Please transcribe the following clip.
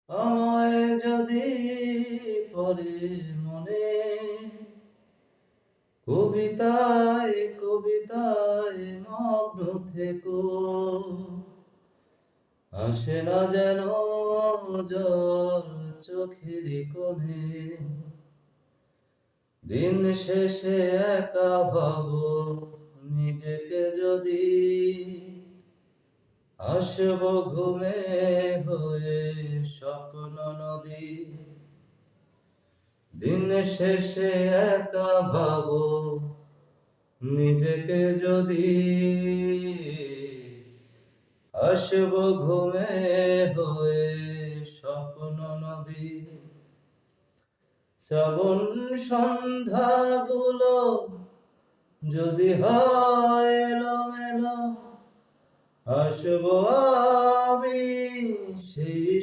আমায় যদি পড়ে মনে কবিতায় কবিতায় মগ্ন থেকো, আসে না যেন জল চোখের কোণে। দিন শেষে একা ভাবো নিজেকে যদি, আসব ঘুমে হয়ে স্বপ্ন নদী। দিন শেষে একা ভাবো নিজেকে যদি, আসব ঘুমে হয়ে স্বপ্ন নদী। শ্রাবণ সন্ধ্যাগুলো যদি হয় এলোমেলো, আসব আমি সেই